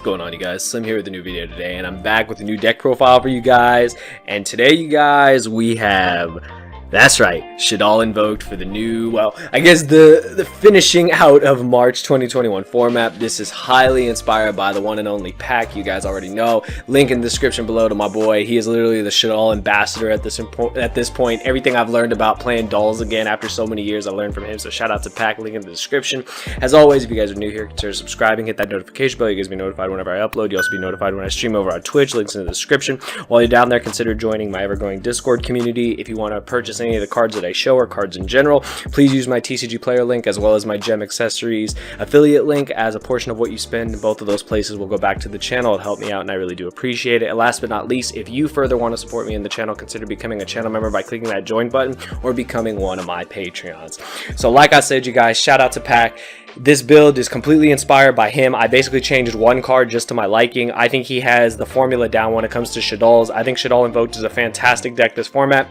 going on, you guys? Slim here with a new video today, and I'm back with a new deck profile for you guys. And today, you guys, we have, that's right, SHADDOLL Invoked for the new, well, I guess the finishing out of March 2021 format. This is highly inspired by the one and only Pack. You guys already know. Link in the description below to my boy. He is literally the SHADDOLL ambassador at this point. Everything I've learned about playing dolls again after so many years, I learned from him. So shout out to Pack. Link in the description. As always, if you guys are new here, consider subscribing. Hit that notification bell. You guys be notified whenever I upload. You'll also be notified when I stream over on Twitch. Links in the description. While you're down there, consider joining my ever-growing Discord community. If you want to purchase any of the cards that I show or cards in general, please use my TCG player link as well as my gem accessories affiliate link, as a portion of what you spend in both of those places will go back to the channel. It'll help me out and I really do appreciate it. And last but not least, if you further want to support me in the channel, consider becoming a channel member by clicking that join button or becoming one of my Patreons. So like I said, you guys, shout out to Pack. This build is completely inspired by him. I basically changed one card just to my liking. I think he has the formula down when it comes to SHADDOLLs. I think SHADDOLL Invoked is a fantastic deck this format.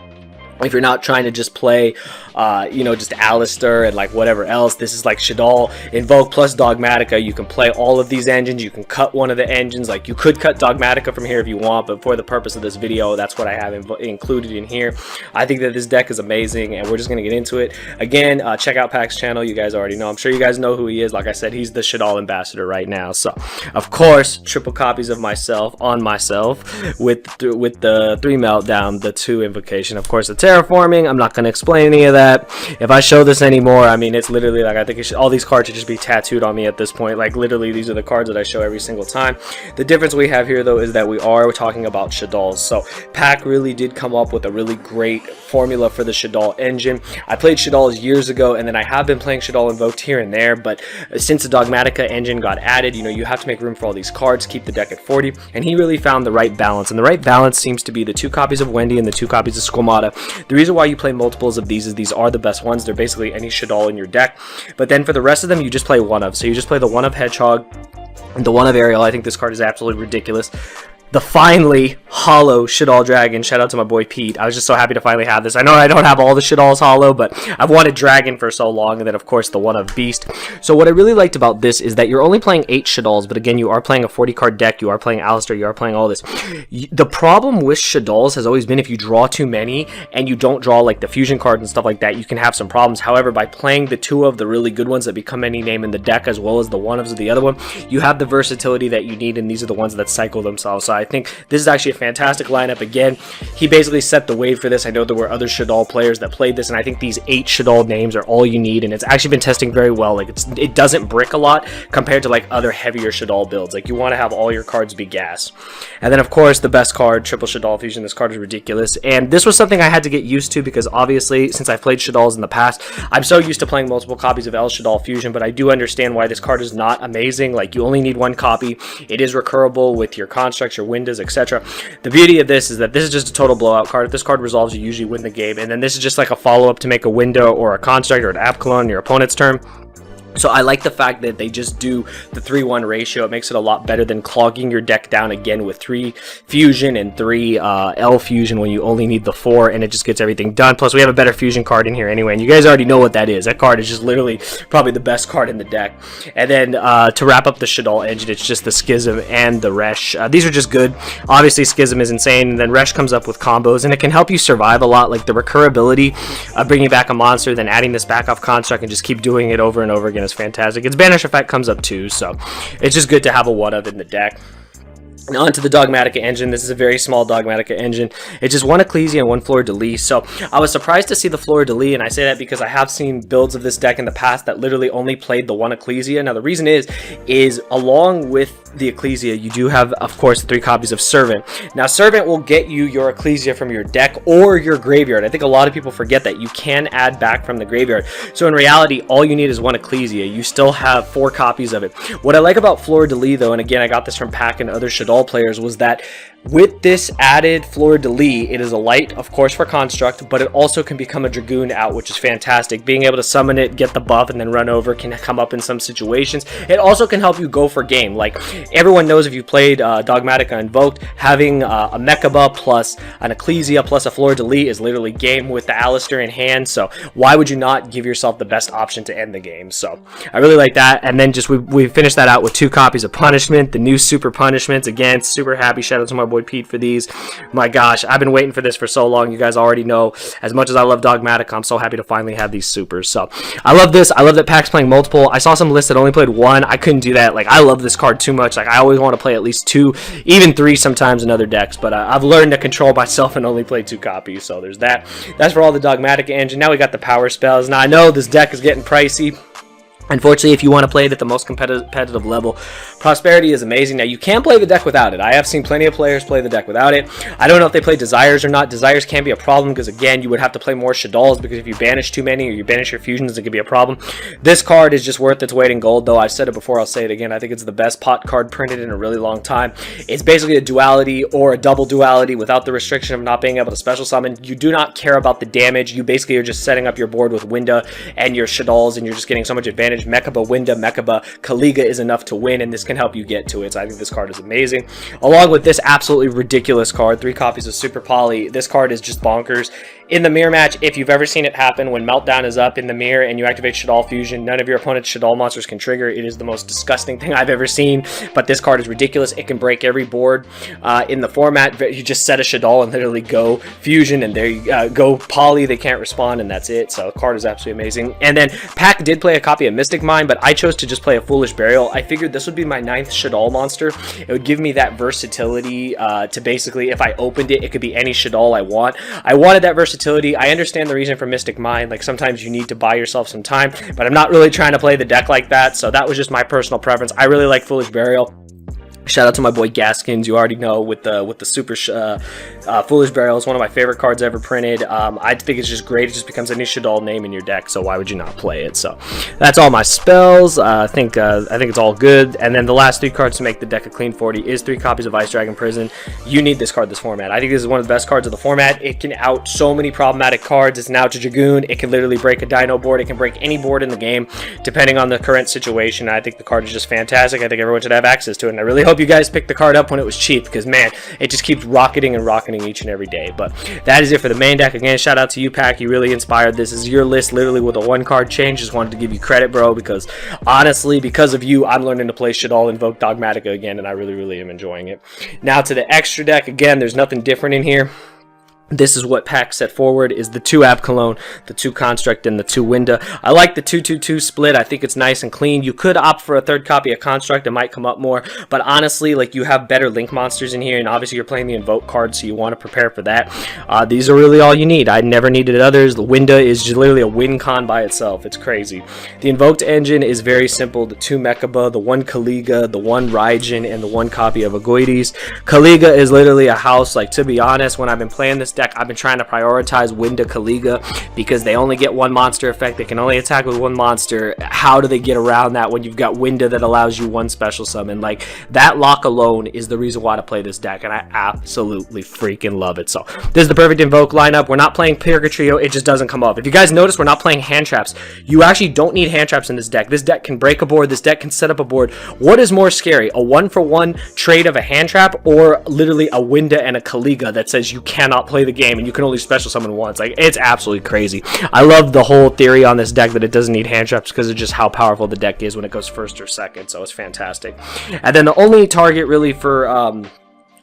If you're not trying to just play, you know, just Alistair and like whatever else, this is like SHADDOLL Invoke plus Dogmatika. You can play all of these engines. You can cut one of the engines. Like, you could cut Dogmatika from here if you want, but for the purpose of this video, that's what I have included in here. I think that this deck is amazing, and we're just going to get into it. Again, check out Pack's channel. You guys already know. I'm sure you guys know who he is. Like I said, he's the SHADDOLL ambassador right now. So, of course, triple copies of myself on myself with the 3 meltdown, the 2 invocation, of course, the terraforming. I'm not going to explain any of that. If I show this anymore, I mean, it's literally like, I think all these cards should just be tattooed on me at this point. Like, literally, these are the cards that I show every single time. The difference we have here, though, is that we are talking about SHADDOLLs. So Pack really did come up with a really great formula for the SHADDOLL engine. I played SHADDOLLs years ago, and then I have been playing SHADDOLL Invoked here and there, but since the Dogmatica engine got added, you know, you have to make room for all these cards, keep the deck at 40, and he really found the right balance. And the right balance seems to be the 2 copies of Wendy and the 2 copies of Squamata. The reason why you play multiples of these is these are the best ones. They're basically any SHADDOLL in your deck. But then for the rest of them, you just play one of. So you just play the one of Hedgehog and the one of Ariel. I think this card is absolutely ridiculous. The finally hollow SHADDOLL Dragon. Shout out to my boy Pete. I was just so happy to finally have this. I know I don't have all the SHADDOLLs hollow, but I've wanted Dragon for so long. And then, of course, the one of Beast. So what I really liked about this is that you're only playing 8 SHADDOLLs, but again, you are playing a 40-card deck. You are playing Alistair. You are playing all this. The problem with SHADDOLLs has always been if you draw too many and you don't draw like the fusion cards and stuff like that, you can have some problems. However, by playing the 2 of the really good ones that become any name in the deck, as well as the one of the other one, you have the versatility that you need, and these are the ones that cycle themselves. So I think this is actually a fantastic lineup. Again, he basically set the wave for this. I know there were other SHADDOLL players that played this, and I think these 8 SHADDOLL names are all you need, and it's actually been testing very well. Like, it doesn't brick a lot compared to like other heavier SHADDOLL builds. Like, you want to have all your cards be gas. And then, of course, the best card, triple SHADDOLL fusion. This card is ridiculous, and this was something I had to get used to because obviously, since I've played SHADDOLLs in the past, I'm so used to playing multiple copies of SHADDOLL fusion. But I do understand why this card is not amazing. Like, you only need 1 copy. It is recurable with your constructs, your windows, etc. The beauty of this is that this is just a total blowout card. If this card resolves, you usually win the game, and then this is just like a follow-up to make a window or a construct or an app clone on your opponent's turn. So I like the fact that they just do the 3-1 ratio. It makes it a lot better than clogging your deck down again with 3 fusion and 3 L fusion when you only need the 4, and it just gets everything done. Plus, we have a better fusion card in here anyway, and you guys already know what that is. That card is just literally probably the best card in the deck. And then to wrap up the SHADDOLL engine, it's just the Schism and the Resh. These are just good. Obviously, Schism is insane, and then Resh comes up with combos, and it can help you survive a lot. Like the recurability of bringing back a monster, then adding this back off construct, and just keep doing it over and over again is fantastic. Its banish effect comes up too, so it's just good to have a one of in the deck. Now onto the Dogmatic Engine. This is a very small Dogmatic Engine. It's just 1 Ecclesia and 1 Fleur-de-Lis. So I was surprised to see the Fleur-de-Lis, and I say that because I have seen builds of this deck in the past that literally only played the 1 Ecclesia. Now the reason is along with the Ecclesia, you do have, of course, 3 copies of Servant. Now Servant will get you your Ecclesia from your deck or your graveyard. I think a lot of people forget that you can add back from the graveyard. So in reality, all you need is 1 Ecclesia. You still have 4 copies of it. What I like about Fleur-de-Lis, though, and again, I got this from Pack and other SHADDOLL players, was that With this added fleur-de-lis, it is a light, of course, for construct, but it also can become a dragoon out, which is fantastic. Being able to summon it, get the buff, and then run over can come up in some situations. It also can help you go for game. Like, everyone knows if you played Dogmatica Invoked, having a Mechaba plus an Ecclesia plus a fleur-de-lis is literally game with the Alistair in hand, so why would you not give yourself the best option to end the game? So, I really like that. And then just we finished that out with 2 copies of Punishment, the new Super Punishments. Again, super happy. Shout out to my boy Pete for these. My gosh, I've been waiting for this for so long. You guys already know, as much as I love Dogmatic, I'm so happy to finally have these supers. So I love this. I love that Pack's playing multiple. I saw some lists that only played 1. I couldn't do that. Like, I love this card too much. Like, I always want to play at least 2, even 3 sometimes in other decks, but I've learned to control myself and only play 2 copies. So there's that. That's for all the Dogmatic Engine. Now we got the power spells. Now I know this deck is getting pricey. Unfortunately, if you want to play it at the most competitive level, Prosperity is amazing. Now, you can play the deck without it. I have seen plenty of players play the deck without it. I don't know if they play Desires or not. Desires can be a problem because, again, you would have to play more Shaddolls because if you banish too many or you banish your fusions, it could be a problem. This card is just worth its weight in gold, though. I've said it before, I'll say it again. I think it's the best pot card printed in a really long time. It's basically a duality or a double duality without the restriction of not being able to special summon. You do not care about the damage. You basically are just setting up your board with Winda and your Shaddolls, and you're just getting so much advantage. Mechaba, Winda, Mechaba, Kaliga is enough to win, and this can help you get to it. So I think this card is amazing. Along with this absolutely ridiculous card, 3 copies of Super Poly. This card is just bonkers. In the mirror match, if you've ever seen it happen, when Meltdown is up in the mirror and you activate Shaddol Fusion, none of your opponent's Shaddol monsters can trigger. It is the most disgusting thing I've ever seen, but this card is ridiculous. It can break every board in the format. You just set a Shaddol and literally go Fusion, and there you go Poly. They can't respond, and that's it. So the card is absolutely amazing. And then Pack did play a copy of Mystic Mind, but I chose to just play a Foolish Burial. I figured this would be my 9th Shaddol monster. It would give me that versatility to basically, if I opened it, it could be any Shaddol I want. I wanted that versatility. I understand the reason for Mystic Mind. Like, sometimes you need to buy yourself some time, but I'm not really trying to play the deck like that, so that was just my personal preference. I really like Foolish Burial. Shout out to my boy Gaskins, you already know, with the super Foolish Burial is one of my favorite cards ever printed. I think it's just great. It just becomes any Shaddol name in your deck, so why would you not play it? So that's all my spells. I think it's all good. And then the last 3 cards to make the deck a clean 40 is 3 copies of Ice Dragon Prison. You need this card this format. I think this is one of the best cards of the format. It can out so many problematic cards. It's an out to Dragoon. It can literally break a Dino board. It can break any board in the game, depending on the current situation. I think the card is just fantastic. I think everyone should have access to it, and I really hope you guys picked the card up when it was cheap, because man, it just keeps rocketing and rocketing each and every day. But that is it for the main deck. Again, shout out to you, Pack. You really inspired this. Is your list literally with a 1 card change. Just wanted to give you credit, bro, because honestly, because of you, I'm learning to play Shaddol Invoke Dogmatica again, and I really am enjoying it. Now to the extra deck. Again, there's nothing different in here. This is what Pack set forward, is the 2 Abcalone, the 2 Construct, and the 2 Winda. I like the 2-2-2 split. I think it's nice and clean. You could opt for a 3rd copy of Construct. It might come up more. But honestly, like, you have better Link monsters in here, and obviously you're playing the Invoke card, so you want to prepare for that. These are really all you need. I never needed others. The Winda is just literally a win con by itself. It's crazy. The Invoked engine is very simple. The 2 Mechaba, the 1 Kaliga, the 1 Raijin, and the 1 copy of Agoides. Kaliga is literally a house. Like, to be honest, when I've been playing this deck, I've been trying to prioritize Winda Kaliga because they only get 1 monster effect. They can only attack with 1 monster. How do they get around that when you've got Winda that allows you 1 special summon? Like, that lock alone is the reason why to play this deck, and I absolutely freaking love it. So this is the perfect Invoke lineup. We're not playing Purgatrio. It just doesn't come up. If you guys notice, we're not playing hand traps. You actually don't need hand traps in this deck. This deck can break a board. This deck can set up a board. What is more scary, a 1-for-1 trade of a hand trap, or literally a Winda and a Kaliga that says you cannot play the game and you can only special summon once? Like, it's absolutely crazy. I love the whole theory on this deck that it doesn't need hand traps because of just how powerful the deck is when it goes 1st or 2nd, so it's fantastic. And then the only target really for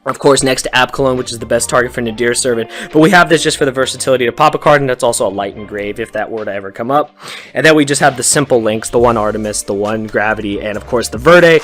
of course, next to Abcalone, which is the best target for Nadir Servant. But we have this just for the versatility to pop a card, and that's also a light engrave if that were to ever come up. And then we just have the simple links, the 1 Artemis, the 1 Gravity, and of course the Verde.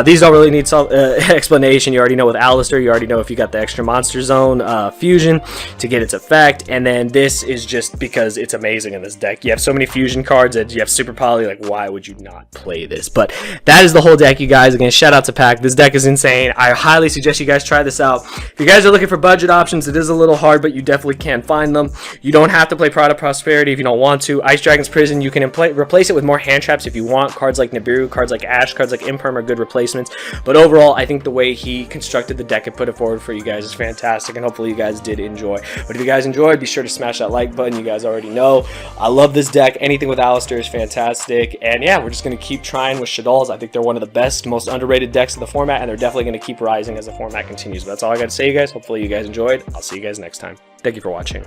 These don't really need explanation. You already know with Alistair, you already know if you got the extra Monster Zone fusion to get its effect. And then this is just because it's amazing in this deck. You have so many fusion cards that you have Super Poly, like, why would you not play this? But that is the whole deck, you guys. Again, shout out to Pack. This deck is insane. I highly suggest you guys try try this out. If you guys are looking for budget options, it is a little hard, but you definitely can find them. You don't have to play Pride of Prosperity if you don't want to. Ice Dragon's Prison, you can replace it with more hand traps if you want. Cards like Nibiru, cards like Ash, cards like Imperm are good replacements. But overall, I think the way he constructed the deck and put it forward for you guys is fantastic, and hopefully you guys did enjoy. But if you guys enjoyed, be sure to smash that like button. You guys already know I love this deck. Anything with Alistair is fantastic. And yeah, we're just going to keep trying with Shaddolls. I think they're one of the best, most underrated decks of the format, and they're definitely going to keep rising as the format continues. But that's all I got to say, you guys. Hopefully you guys enjoyed. I'll see you guys next time. Thank you for watching.